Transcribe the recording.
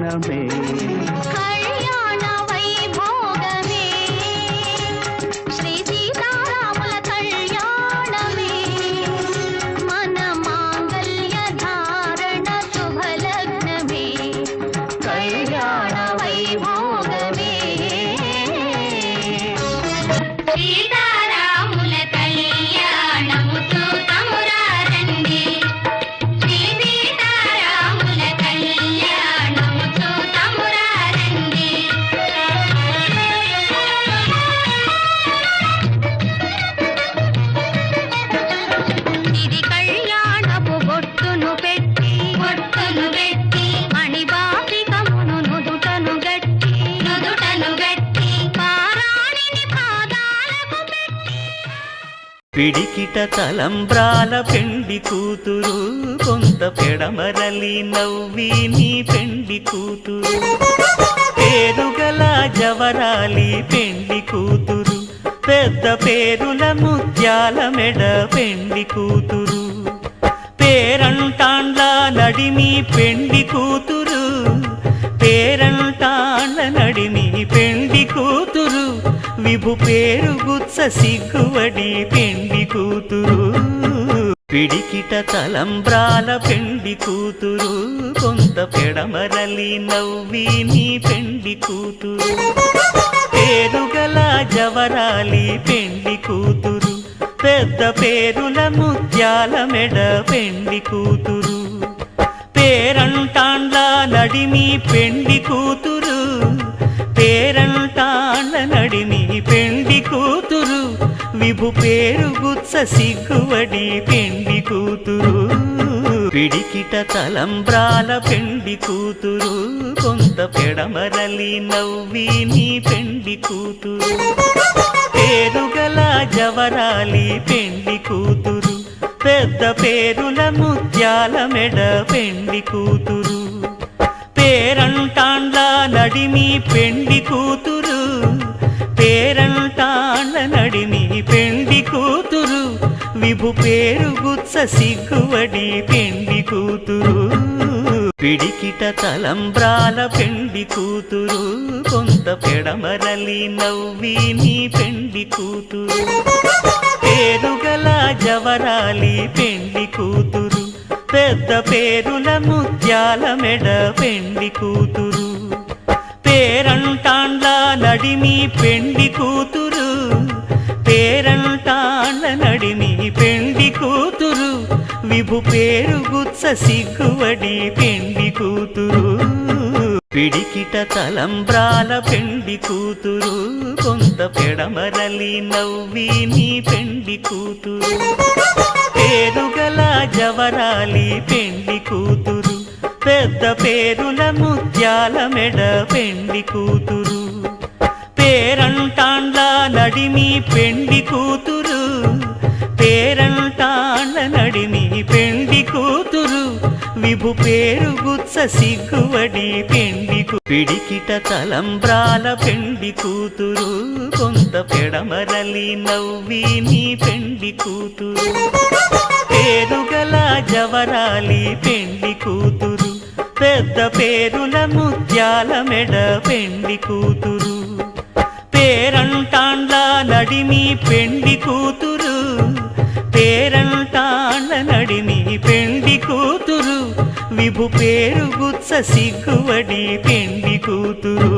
కళ్యాణమే కళ్యాణ వైభోగమే శ్రీ సీతారాముల కళ్యాణమే మన మాంగళ్య ధారణ శుభలగ్నమే కళ్యాణ వైభోగమే సీతారాముల కళ్యాణము చూతమురారండి శ్రీ సీతారాముల కళ్యాణము చూతమురారండి ఇది కళ్యాణపు బొట్టును పెట్టి మణిబాసికమును నుదుటను గట్టి పారాణిని పాదాలకు పెట్టి పిడికిట తలంబ్రాల పెండి కూతురు కొంత పెడమరలి నవ్వి నీ పెండి కూతురు పేరుగల జవరాలి పెండి కూతురు పెద్ద పేరుల ముత్యాల మెడ పెండి కూతురు పేరంటాండ్ల నడిమి పెండి కూతురు పేరంటాండ్ల నడిమి పెండి కూతురు విభు పేరు గుత్స సిగ్గువడి పెండి కూతురు పిడికిట తలంబ్రాల పెండి కూతురు కొంత పెడమరలి నవ్వి నీ పెండి కూతురు పేరుగల జవరాలి పెండి కూతురు పెద్ద పేరుల ముత్యాల మెడ పెండి కూతురు పేరంటాండ్ల నడిమి పెండి కూతురు పేరంటాండ్ల నడిమి పెండి కూతురు విభు పేరు గుత్స సిగ్గువడి పెండి కూతురు పిడికిట తలంబ్రాల పెండి కూతురు కొంత పెడమరలి నవ్వి నీ పెండి కూతురు పేరుగల జవరాలి పెండి కూతురు పెద్ద పేరుల ముత్యాల మెడ పెండి కూతురు పేరంటాండ్ల నడిమి పెండి కూతురు పేరంటాండ్ల నడిమి పెండి కూతురు విభు పేరు గుత్స సిగ్గువడి పెండి కూతురు పిడికిట తలంబ్రాల పెండి కూతురు కొంత పెడమరలి నవ్వి నీ పెండి కూతురు పేరుగల జవరాలి పెండి కూతురు పెద్ద పేరుల ముత్యాల మెడ పెండి కూతురు పేరంటాండ్ల నడిమి పెండి కూతురు పేరంటాండ్ల నడిమి పెండి కూతురు విభు పేరు గుత్స సిగ్గువడి పెండి కూతురు పిడికిట తలంబ్రాల పెండి కూతురు కొంత పెడమరలి నవ్వి నీ పెండి కూతురు పేరుగల జవరాలి పెండి కూతురు పెద్ద పేరుల ముత్యాల మెడ పెండి కూతురు పేరంటాండ్ల నడిమి పెండి కూతురు పేరంటాండ్ల నడిమి పెండి కూతురు విభు పేరు గుత్స సిగ్గువడి పెండి పిడికిట తలంబ్రాల పెండి కూతురు కొంత పెడమరలి నవ్వి నీ పెండి కూతురు పేరుగల జవరాలి పెండి కూతురు పెద్ద పేరుల ముత్యాల మెడ పెండి కూతురు పేరంటాండ్ల నడిమి పెండి కూతురు పేరంటాండ్ల నడిమి పెండి కూతురు విభు పేరు గుత్స సిగ్గువడి పెండి కూతురు